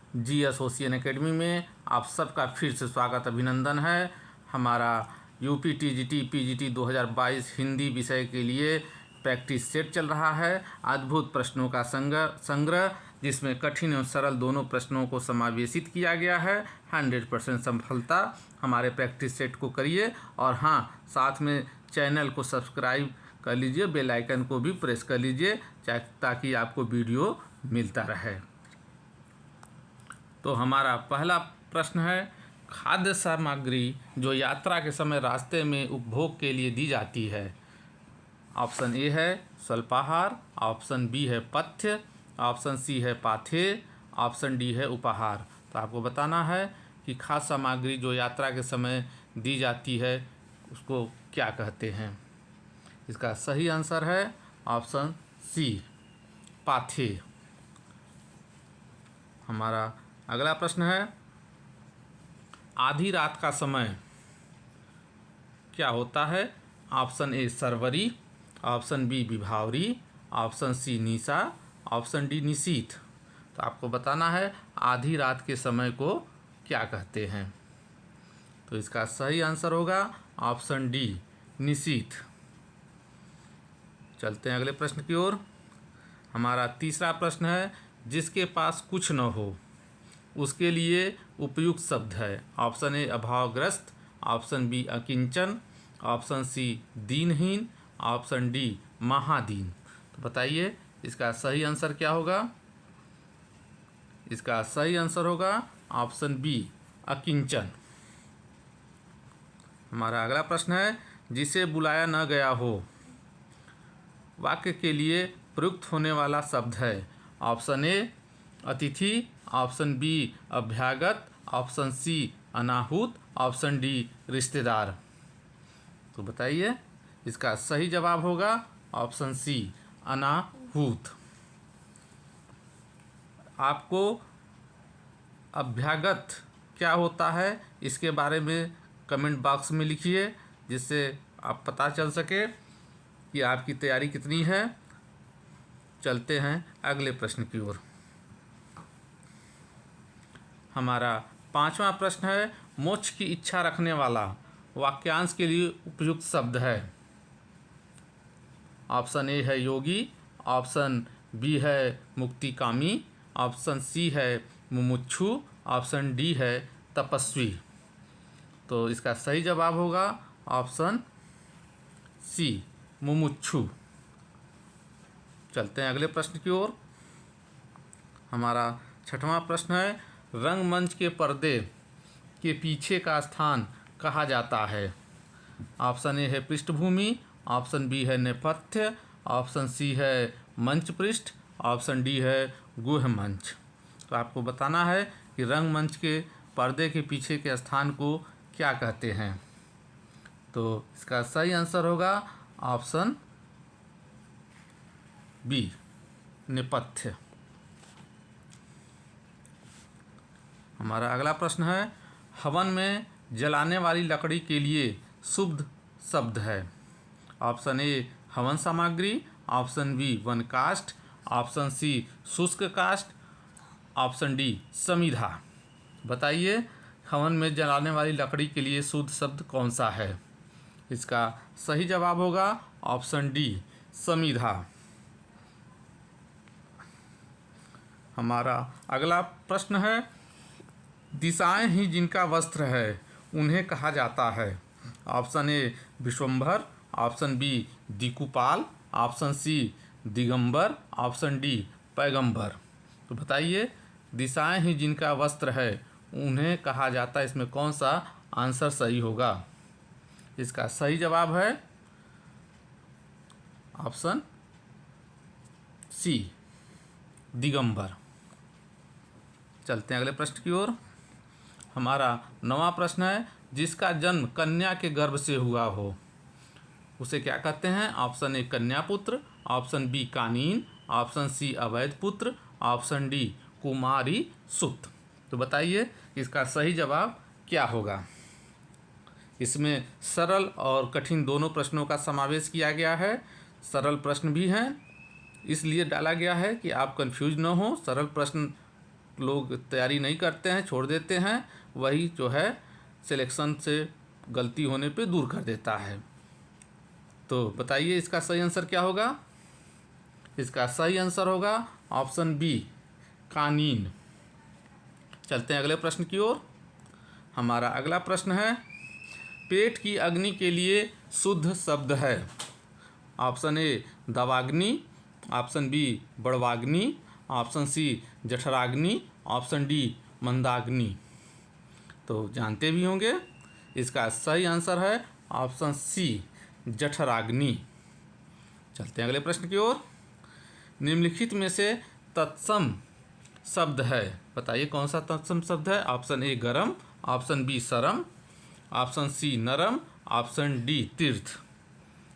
GS ocean academy में आप सबका फिर से स्वागत अभिनंदन है। हमारा यूपी TGT PGT 2022 हिंदी विषय के लिए प्रैक्टिस सेट चल रहा है। अद्भुत प्रश्नों का संग्रह जिसमें कठिन और सरल दोनों प्रश्नों को समावेशित किया गया है। 100% सफलता हमारे प्रैक्टिस सेट को करिए और हाँ, साथ में चैनल को सब्सक्राइब कर लीजिए, बेल आइकन को भी प्रेस कर लीजिए ताकि आपको वीडियो मिलता रहे। तो हमारा पहला प्रश्न है, खाद्य सामग्री जो यात्रा के समय रास्ते में उपभोग के लिए दी जाती है। ऑप्शन ए है स्वल्पाहार, ऑप्शन बी है पथ्य, ऑप्शन सी है पाथेय, ऑप्शन डी है उपहार। तो आपको बताना है कि खाद्य सामग्री जो यात्रा के समय दी जाती है उसको क्या कहते हैं। इसका सही आंसर है ऑप्शन सी, पाथेय। हमारा अगला प्रश्न है, आधी रात का समय क्या होता है। ऑप्शन ए सरवरी, ऑप्शन बी विभावरी, ऑप्शन सी निशा, ऑप्शन डी निशीथ। तो आपको बताना है आधी रात के समय को क्या कहते हैं। तो इसका सही आंसर होगा ऑप्शन डी, निशीथ। चलते हैं अगले प्रश्न की ओर। हमारा तीसरा प्रश्न है, जिसके पास कुछ न हो उसके लिए उपयुक्त शब्द है। ऑप्शन ए अभावग्रस्त, ऑप्शन बी अकिंचन, ऑप्शन सी दीनहीन, ऑप्शन डी महादीन। तो बताइए इसका सही आंसर क्या होगा। इसका सही आंसर होगा ऑप्शन बी, अकिंचन। हमारा अगला प्रश्न है, जिसे बुलाया न गया हो वाक्य के लिए प्रयुक्त होने वाला शब्द है। ऑप्शन ए अतिथि, ऑप्शन बी अभ्यागत, ऑप्शन सी अनाहुत, ऑप्शन डी रिश्तेदार। तो बताइए इसका सही जवाब होगा ऑप्शन सी, अनाहुत। आपको अभ्यागत क्या होता है इसके बारे में कमेंट बॉक्स में लिखिए, जिससे आप पता चल सके कि आपकी तैयारी कितनी है। चलते हैं अगले प्रश्न की ओर। हमारा पांचवा प्रश्न है, मोक्ष की इच्छा रखने वाला वाक्यांश के लिए उपयुक्त शब्द है। ऑप्शन ए है योगी, ऑप्शन बी है मुक्तिकामी, ऑप्शन सी है मुमुक्षु, ऑप्शन डी है तपस्वी। तो इसका सही जवाब होगा ऑप्शन सी, मुमुक्षु। चलते हैं अगले प्रश्न की ओर। हमारा छठवां प्रश्न है, रंगमंच के पर्दे के पीछे का स्थान कहा जाता है। ऑप्शन ए है पृष्ठभूमि, ऑप्शन बी है नेपथ्य, ऑप्शन सी है मंच पृष्ठ, ऑप्शन डी है गुह मंच। तो आपको बताना है कि रंगमंच के पर्दे के पीछे के स्थान को क्या कहते हैं। तो इसका सही आंसर होगा ऑप्शन बी, नेपथ्य। हमारा अगला प्रश्न है, हवन में जलाने वाली लकड़ी के लिए शुभ शब्द है। ऑप्शन ए हवन सामग्री, ऑप्शन बी वन काष्ठ, ऑप्शन सी शुष्क काष्ठ, ऑप्शन डी समिधा। बताइए हवन में जलाने वाली लकड़ी के लिए शुद्ध शब्द कौन सा है। इसका सही जवाब होगा ऑप्शन डी, समिधा। हमारा अगला प्रश्न है, दिशाएं ही जिनका वस्त्र है उन्हें कहा जाता है। ऑप्शन ए विश्वंभर, ऑप्शन बी दिकुपाल, ऑप्शन सी दिगंबर, ऑप्शन डी पैगंबर। तो बताइए दिशाएं ही जिनका वस्त्र है उन्हें कहा जाता है, इसमें कौन सा आंसर सही होगा। इसका सही जवाब है ऑप्शन सी, दिगंबर। चलते हैं अगले प्रश्न की ओर। हमारा नवां प्रश्न है, जिसका जन्म कन्या के गर्भ से हुआ हो उसे क्या कहते हैं। ऑप्शन ए कन्या पुत्र, ऑप्शन बी कानीन, ऑप्शन सी अवैध पुत्र, ऑप्शन डी कुमारी सुत। तो बताइए इसका सही जवाब क्या होगा। इसमें सरल और कठिन दोनों प्रश्नों का समावेश किया गया है। सरल प्रश्न भी हैं, इसलिए डाला गया है कि आप कंफ्यूज न हो। सरल प्रश्न लोग तैयारी नहीं करते हैं, छोड़ देते हैं, वही जो है सिलेक्शन से गलती होने पे दूर कर देता है। तो बताइए इसका सही आंसर क्या होगा? इसका सही आंसर होगा ऑप्शन बी, कानीन। चलते हैं अगले प्रश्न की ओर। हमारा अगला प्रश्न है, पेट की अग्नि के लिए शुद्ध शब्द है। ऑप्शन ए दवाग्नि, ऑप्शन बी बड़वाग्नि, ऑप्शन सी जठराग्नि, ऑप्शन डी मंदाग्नि। तो जानते भी होंगे, इसका सही आंसर है ऑप्शन सी, जठराग्नि। चलते हैं अगले प्रश्न की ओर। निम्नलिखित में से तत्सम शब्द है, बताइए कौन सा तत्सम शब्द है? ऑप्शन ए गरम, ऑप्शन बी सरम, ऑप्शन सी नरम, ऑप्शन डी तीर्थ।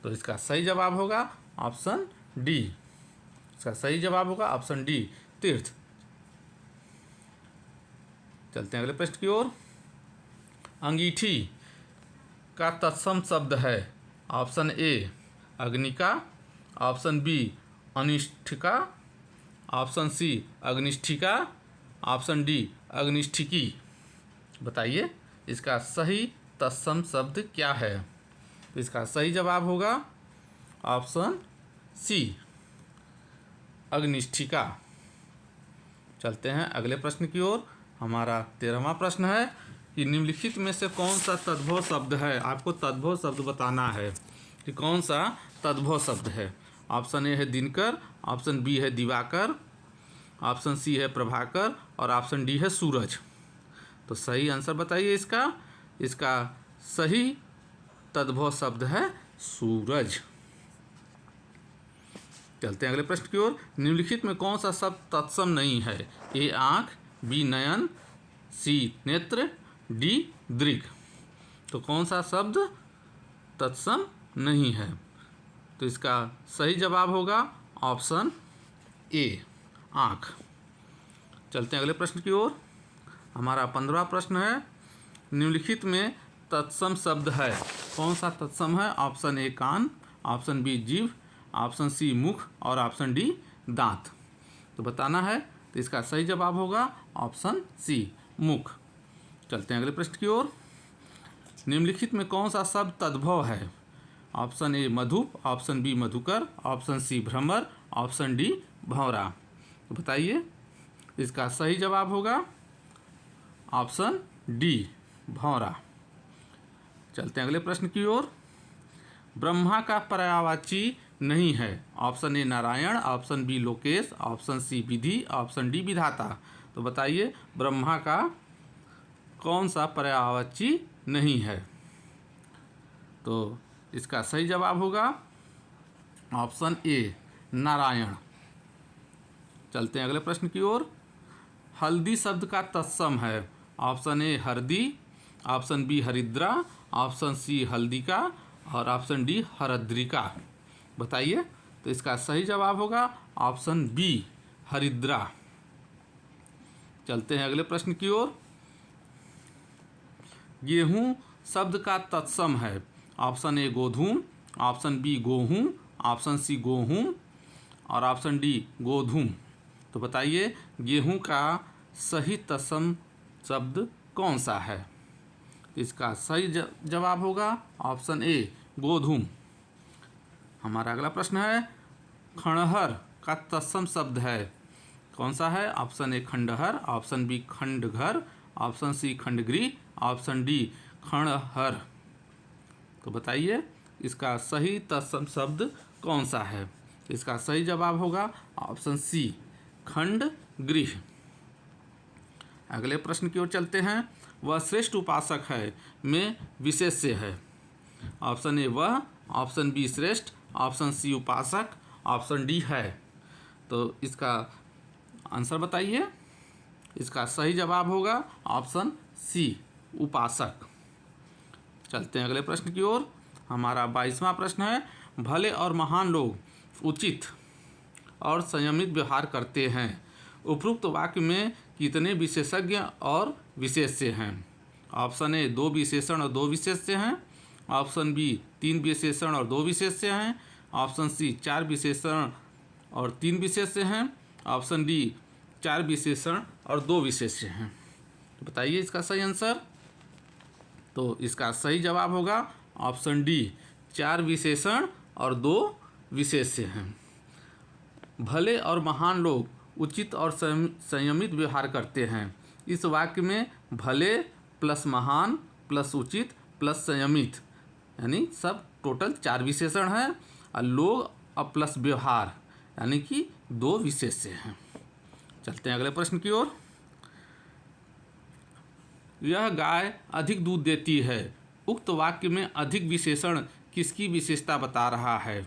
तो इसका सही जवाब होगा ऑप्शन डी। इसका सही जवाब होगा ऑप्शन डी, तीर्थ। चलते हैं अगले प्रश्न की ओर। अंगीठी का तत्सम शब्द है। ऑप्शन ए अग्निका, ऑप्शन बी अनिष्ठिका, ऑप्शन सी अग्निष्ठिका, ऑप्शन डी अग्निष्ठिकी। बताइए इसका सही तत्सम शब्द क्या है? तो इसका सही जवाब होगा ऑप्शन सी, अग्निष्ठिका। चलते हैं अगले प्रश्न की ओर। हमारा 13वां प्रश्न है कि निम्नलिखित में से कौन सा तद्भव शब्द है? आपको तद्भव शब्द बताना है कि कौन सा तद्भव शब्द है। ऑप्शन ए है दिनकर, ऑप्शन बी है दिवाकर, ऑप्शन सी है प्रभाकर और ऑप्शन डी है सूरज। तो सही आंसर बताइए इसका। इसका सही तद्भव शब्द है सूरज। चलते हैं अगले प्रश्न की ओर। निम्नलिखित में कौन सा शब्द तत्सम नहीं है? ए आँख, बी नयन, सी नेत्र, डी दृग। तो कौन सा शब्द तत्सम नहीं है? तो इसका सही जवाब होगा ऑप्शन ए, आँख। चलते हैं अगले प्रश्न की ओर। हमारा 15वां प्रश्न है, निम्नलिखित में तत्सम शब्द है। कौन सा तत्सम है? ऑप्शन ए कान, ऑप्शन बी जीभ, ऑप्शन सी मुख और ऑप्शन डी दांत। तो बताना है, तो इसका सही जवाब होगा ऑप्शन सी, मुख। चलते हैं अगले प्रश्न की ओर। निम्नलिखित में कौन सा शब्द तद्भव है? ऑप्शन ए मधुप, ऑप्शन बी मधुकर, ऑप्शन सी भ्रमर, ऑप्शन डी भंवरा। तो बताइए इसका सही जवाब होगा ऑप्शन डी, भंवरा। चलते हैं अगले प्रश्न की ओर। ब्रह्मा का पर्यायवाची नहीं है। ऑप्शन ए नारायण, ऑप्शन बी लोकेश, ऑप्शन सी विधि, ऑप्शन डी विधाता। तो बताइए ब्रह्मा का कौन सा पर्यायवाची नहीं है? तो इसका सही जवाब होगा ऑप्शन ए, नारायण। चलते हैं अगले प्रश्न की ओर। हल्दी शब्द का तत्सम है। ऑप्शन ए हरदी, ऑप्शन बी हरिद्रा, ऑप्शन सी हल्दिका और ऑप्शन डी हरद्रिका। बताइए, तो इसका सही जवाब होगा ऑप्शन बी, हरिद्रा। चलते हैं अगले प्रश्न की ओर। गेहूं शब्द का तत्सम है। ऑप्शन ए गोधूम, ऑप्शन बी गेहूं, ऑप्शन सी गेहूं और ऑप्शन डी गोधूम। तो बताइए गेहूं का सही तत्सम शब्द कौन सा है? इसका सही जवाब होगा ऑप्शन ए, गोधूम। हमारा अगला प्रश्न है, खंडहर का तत्सम शब्द है। कौन सा है? ऑप्शन ए खंडहर, ऑप्शन बी खंडघर, ऑप्शन सी खंडगृह, ऑप्शन डी खंडहर। तो बताइए इसका सही तत्सम शब्द कौन सा है? इसका सही जवाब होगा ऑप्शन सी, खंडगृह। अगले प्रश्न की ओर चलते हैं। वह श्रेष्ठ उपासक है में विशेष्य है। ऑप्शन ए वह, ऑप्शन बी श्रेष्ठ, ऑप्शन सी उपासक, ऑप्शन डी है। तो इसका आंसर बताइए। इसका सही जवाब होगा ऑप्शन सी, उपासक। चलते हैं अगले प्रश्न की ओर। हमारा 22वां प्रश्न है, भले और महान लोग उचित और संयमित व्यवहार करते हैं। उपरोक्त वाक्य में कितने विशेषज्ञ और विशेष्य हैं? ऑप्शन ए 2 विशेषण और 2 विशेष्य हैं, ऑप्शन बी 3 विशेषण और 2 विशेष्य हैं, ऑप्शन सी 4 विशेषण और 3 विशेष्य हैं, ऑप्शन डी 4 विशेषण और 2 विशेष्य हैं। तो बताइए इसका सही आंसर। तो इसका सही जवाब होगा ऑप्शन डी, 4 विशेषण और 2 विशेष्य हैं। भले और महान लोग उचित और संयमित व्यवहार करते हैं। इस वाक्य में भले प्लस महान प्लस उचित प्लस संयमित यानी सब टोटल 4 विशेषण हैं और लोग और प्लस व्यवहार यानी कि 2 विशेष्य हैं। चलते हैं अगले प्रश्न की ओर। यह गाय अधिक दूध देती है। उक्त वाक्य में अधिक विशेषण किसकी विशेषता बता रहा है?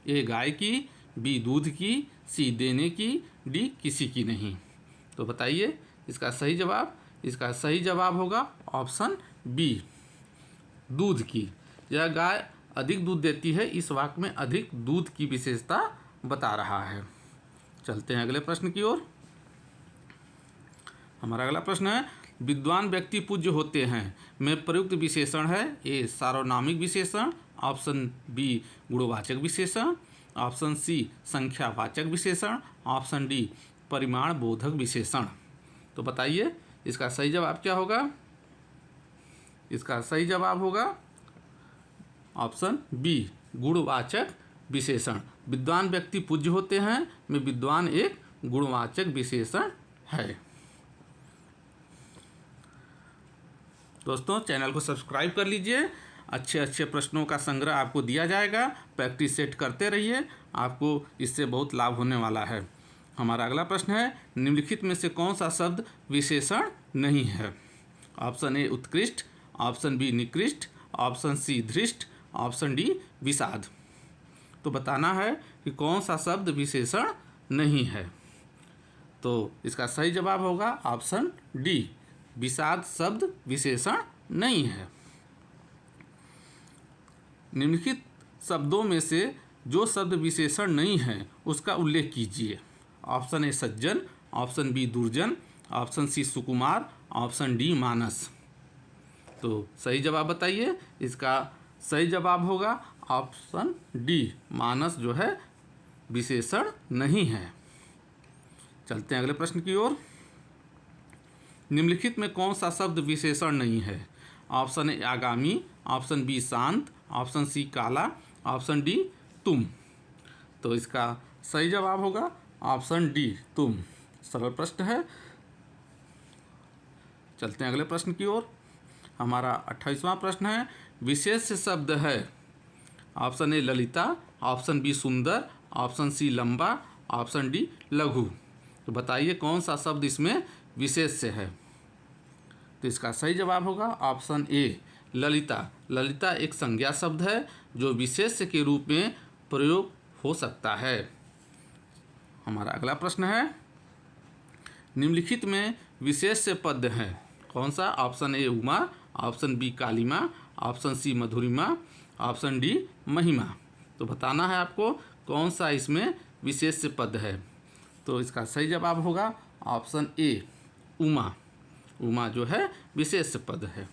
ए गाय की, बी दूध की, सी देने की, डी किसी की नहीं। तो बताइए इसका सही जवाब। इसका सही जवाब होगा ऑप्शन बी, दूध की। यह गाय अधिक दूध देती है, इस वाक्य में अधिक दूध की विशेषता बता रहा है। चलते हैं अगले प्रश्न की ओर। हमारा अगला प्रश्न है, विद्वान व्यक्ति पूज्य होते हैं में प्रयुक्त विशेषण है। ए सार्वनामिक विशेषण, ऑप्शन बी गुणवाचक विशेषण, ऑप्शन सी संख्यावाचक विशेषण, ऑप्शन डी परिमाण बोधक विशेषण। तो बताइए इसका सही जवाब क्या होगा? इसका सही जवाब होगा ऑप्शन बी गुणवाचक विशेषण। विद्वान व्यक्ति पूज्य होते हैं में विद्वान एक गुणवाचक विशेषण है। दोस्तों चैनल को सब्सक्राइब कर लीजिए। अच्छे अच्छे प्रश्नों का संग्रह आपको दिया जाएगा। प्रैक्टिस सेट करते रहिए, आपको इससे बहुत लाभ होने वाला है। हमारा अगला प्रश्न है, निम्नलिखित में से कौन सा शब्द विशेषण नहीं है? ऑप्शन ए उत्कृष्ट, ऑप्शन बी निकृष्ट, ऑप्शन सी धृष्ट, ऑप्शन डी विषाद। तो बताना है कि कौन सा शब्द विशेषण नहीं है। तो इसका सही जवाब होगा ऑप्शन डी, विषाद शब्द विशेषण नहीं है। निम्नलिखित शब्दों में से जो शब्द विशेषण नहीं है उसका उल्लेख कीजिए। Option A Sajjan, option B दुर्जन, ऑप्शन सी सुकुमार, ऑप्शन डी मानस। तो सही जवाब बताइए। इसका सही जवाब होगा ऑप्शन डी, मानस जो है विशेषण नहीं है। चलते हैं अगले प्रश्न की ओर। निम्नलिखित में कौन सा शब्द विशेषण नहीं है? ऑप्शन ए आगामी, ऑप्शन बी शांत, ऑप्शन सी काला, ऑप्शन डी तुम। तो इसका सही जवाब होगा ऑप्शन डी तुम। सरल प्रश्न है। चलते हैं अगले प्रश्न की ओर। हमारा 28वां प्रश्न है, विशेष शब्द है। ऑप्शन ए ललिता, ऑप्शन बी सुंदर, ऑप्शन सी लंबा, ऑप्शन डी लघु। तो बताइए कौन सा शब्द इसमें विशेष है? तो इसका सही जवाब होगा ऑप्शन ए ललिता। ललिता एक संज्ञा शब्द है जो विशेष्य के रूप में प्रयोग हो सकता है। हमारा अगला प्रश्न है, निम्नलिखित में विशेष्य पद है कौन सा? ऑप्शन ए उमा, ऑप्शन बी कालिमा, ऑप्शन सी मधुरिमा, ऑप्शन डी महिमा। तो बताना है आपको कौन सा इसमें विशेष्य पद है। तो इसका सही जवाब होगा ऑप्शन ए उमा। उमा जो है विशेष्य पद है।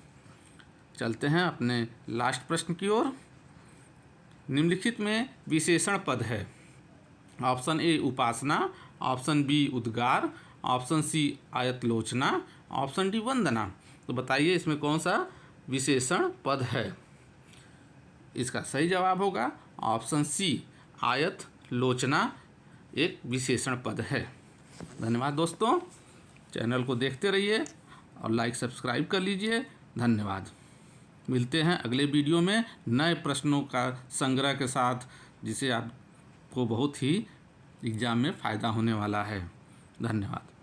चलते हैं अपने लास्ट प्रश्न की ओर। निम्नलिखित में विशेषण पद है। ऑप्शन ए उपासना, ऑप्शन बी उद्गार, ऑप्शन सी आयतलोचना, ऑप्शन डी वंदना। तो बताइए इसमें कौन सा विशेषण पद है? इसका सही जवाब होगा ऑप्शन सी आयतलोचना एक विशेषण पद है। धन्यवाद दोस्तों, चैनल को देखते रहिए और लाइक सब्सक्राइब कर लीजिए। धन्यवाद। मिलते हैं अगले वीडियो में नए प्रश्नों का संग्रह के साथ, जिसे आपको बहुत ही एग्जाम में फ़ायदा होने वाला है। धन्यवाद।